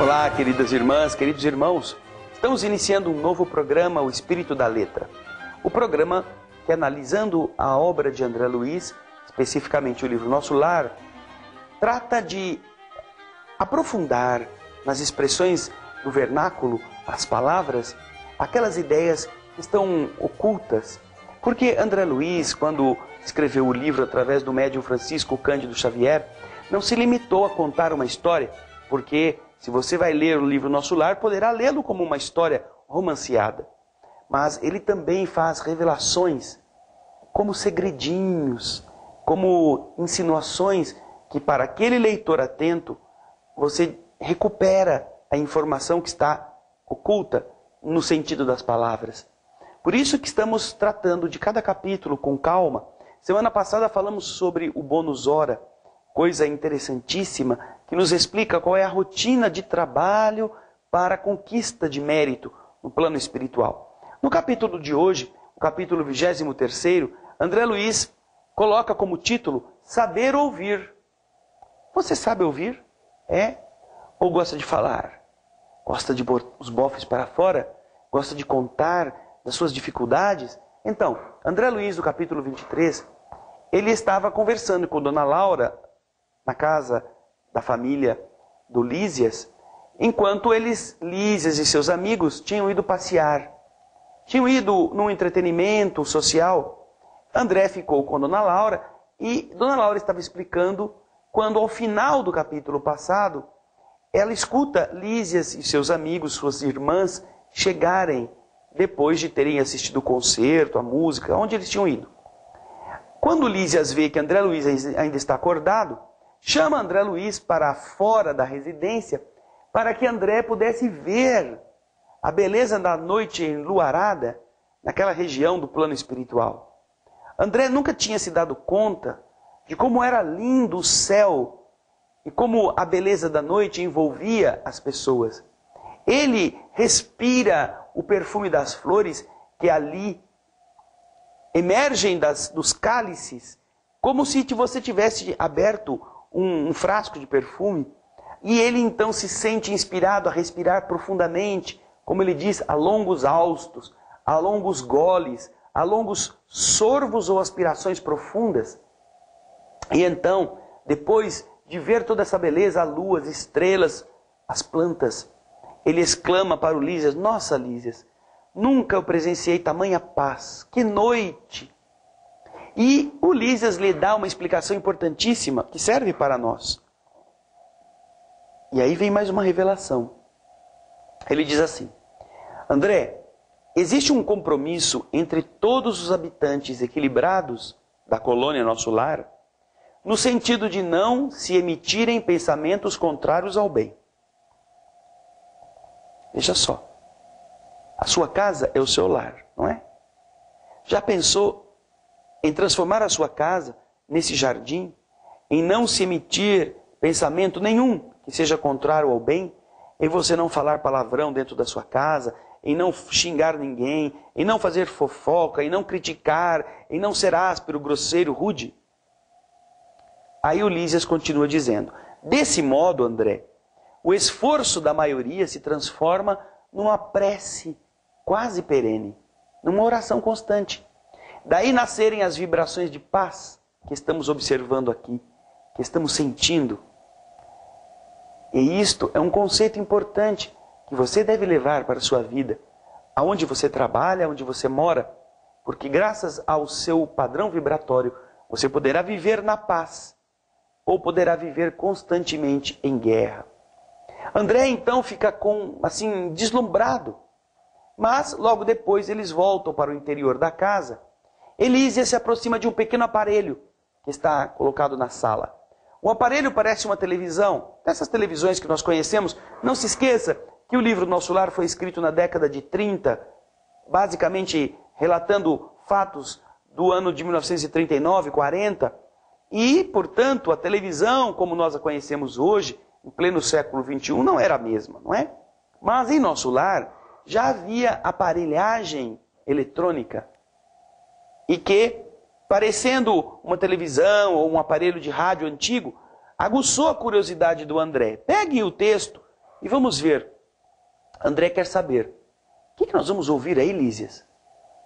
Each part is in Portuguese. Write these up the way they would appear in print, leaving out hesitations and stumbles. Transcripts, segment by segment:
Olá, queridas irmãs, queridos irmãos. Estamos iniciando um novo programa, O Espírito da Letra. O programa que, analisando a obra de André Luiz, especificamente o livro Nosso Lar, trata de aprofundar nas expressões do vernáculo, as palavras, aquelas ideias que estão ocultas. Porque André Luiz, quando escreveu o livro através do médium Francisco Cândido Xavier, não se limitou a contar uma história, porque se você vai ler o livro Nosso Lar, poderá lê-lo como uma história romanceada. Mas ele também faz revelações, como segredinhos, como insinuações, que para aquele leitor atento, você recupera a informação que está oculta no sentido das palavras. Por isso que estamos tratando de cada capítulo com calma. Semana passada falamos sobre o bônus hora, coisa interessantíssima, que nos explica qual é a rotina de trabalho para a conquista de mérito no plano espiritual. No capítulo de hoje, o capítulo 23º, André Luiz coloca como título Saber Ouvir. Você sabe ouvir? É? Ou gosta de falar? Gosta de pôr os bofes para fora? Gosta de contar das suas dificuldades? Então, André Luiz, no capítulo 23, ele estava conversando com Dona Laura na casa da família do Lísias, enquanto Lísias e seus amigos tinham ido passear. Tinham ido num entretenimento social. André ficou com Dona Laura e Dona Laura estava explicando quando, ao final do capítulo passado, ela escuta Lísias e seus amigos, suas irmãs, chegarem depois de terem assistido o concerto, a música, onde eles tinham ido. Quando Lísias vê que André Luiz ainda está acordado, chama André Luiz para fora da residência para que André pudesse ver a beleza da noite enluarada naquela região do plano espiritual. André nunca tinha se dado conta de como era lindo o céu e como a beleza da noite envolvia as pessoas. Ele respira o perfume das flores que ali emergem dos cálices, como se você tivesse aberto um frasco de perfume, e ele então se sente inspirado a respirar profundamente, como ele diz, a longos haustos, a longos goles, a longos sorvos ou aspirações profundas. E então, depois de ver toda essa beleza, a lua, as estrelas, as plantas, ele exclama para o Lísias: nossa, Lísias, nunca eu presenciei tamanha paz, que noite! E o Lísias lhe dá uma explicação importantíssima que serve para nós. E aí vem mais uma revelação. Ele diz assim: André, existe um compromisso entre todos os habitantes equilibrados da colônia Nosso Lar, no sentido de não se emitirem pensamentos contrários ao bem. Veja só, a sua casa é o seu lar, não é? Já pensou em transformar a sua casa nesse jardim, em não se emitir pensamento nenhum que seja contrário ao bem, em você não falar palavrão dentro da sua casa, em não xingar ninguém, em não fazer fofoca, em não criticar, em não ser áspero, grosseiro, rude? Aí o Lísias continua dizendo: desse modo, André, o esforço da maioria se transforma numa prece quase perene, numa oração constante. Daí nascerem as vibrações de paz que estamos observando aqui, que estamos sentindo. E isto é um conceito importante que você deve levar para a sua vida, aonde você trabalha, aonde você mora, porque graças ao seu padrão vibratório, você poderá viver na paz, ou poderá viver constantemente em guerra. André então fica deslumbrado, mas logo depois eles voltam para o interior da casa. Lísias se aproxima de um pequeno aparelho que está colocado na sala. O aparelho parece uma televisão, dessas televisões que nós conhecemos. Não se esqueça que o livro Nosso Lar foi escrito na década de 30, basicamente relatando fatos do ano de 1939, 40, e, portanto, a televisão, como nós a conhecemos hoje, em pleno século XXI, não era a mesma, não é? Mas em Nosso Lar já havia aparelhagem eletrônica, e que, parecendo uma televisão ou um aparelho de rádio antigo, aguçou a curiosidade do André. Pegue o texto E vamos ver. André quer saber. O que nós vamos ouvir aí, Lísias?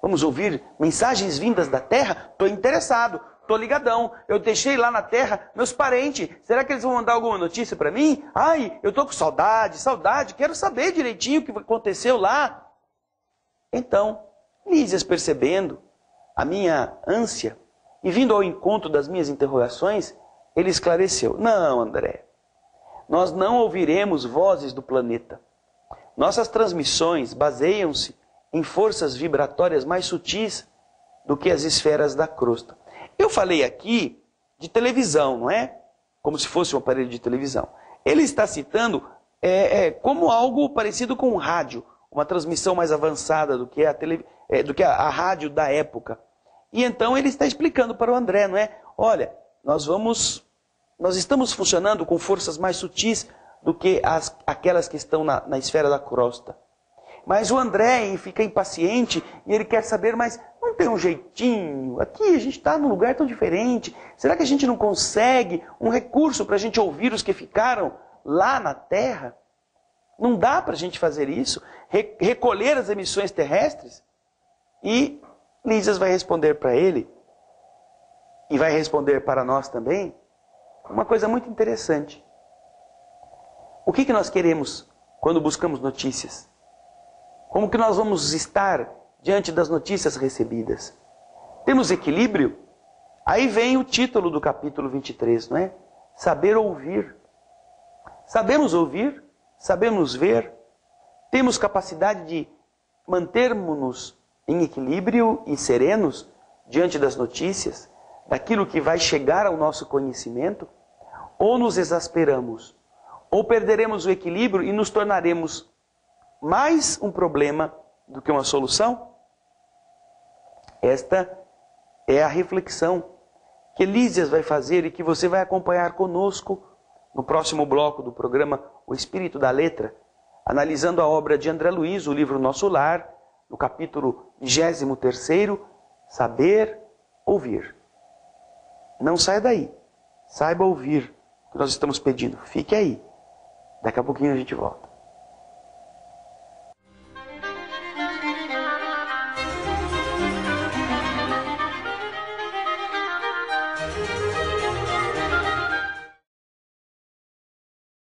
Vamos ouvir mensagens vindas da terra? Estou interessado, estou ligadão. Eu deixei lá na terra meus parentes. Será que eles vão mandar alguma notícia para mim? Ai, eu estou com saudade. Quero saber direitinho o que aconteceu lá. Então, Lísias, percebendo a minha ânsia e vindo ao encontro das minhas interrogações, ele esclareceu. Não, André, nós não ouviremos vozes do planeta. Nossas transmissões baseiam-se em forças vibratórias mais sutis do que as esferas da crosta. Eu falei aqui de televisão, não é? Como se fosse um aparelho de televisão. Ele está citando como algo parecido com um rádio, uma transmissão mais avançada do que a rádio da época. E então ele está explicando para o André, não é? Olha, nós estamos funcionando com forças mais sutis do que aquelas que estão na esfera da crosta. Mas o André fica impaciente e ele quer saber, mas não tem um jeitinho? Aqui a gente está num lugar tão diferente. Será que a gente não consegue um recurso para a gente ouvir os que ficaram lá na Terra? Não dá para a gente fazer isso? Recolher as emissões terrestres? E Lísias vai responder para ele, e vai responder para nós também, uma coisa muito interessante. O que nós queremos quando buscamos notícias? Como que nós vamos estar diante das notícias recebidas? Temos equilíbrio? Aí vem o título do capítulo 23, não é? Saber ouvir. Sabemos ouvir? Sabemos ver? Temos capacidade de mantermos-nos em equilíbrio e serenos diante das notícias, daquilo que vai chegar ao nosso conhecimento? Ou nos exasperamos? Ou perderemos o equilíbrio e nos tornaremos mais um problema do que uma solução? Esta é a reflexão que Lísias vai fazer e que você vai acompanhar conosco no próximo bloco do programa O Espírito da Letra, analisando a obra de André Luiz, o livro Nosso Lar, no capítulo 23º, Saber Ouvir. Não saia daí, saiba ouvir o que nós estamos pedindo. Fique aí, daqui a pouquinho a gente volta.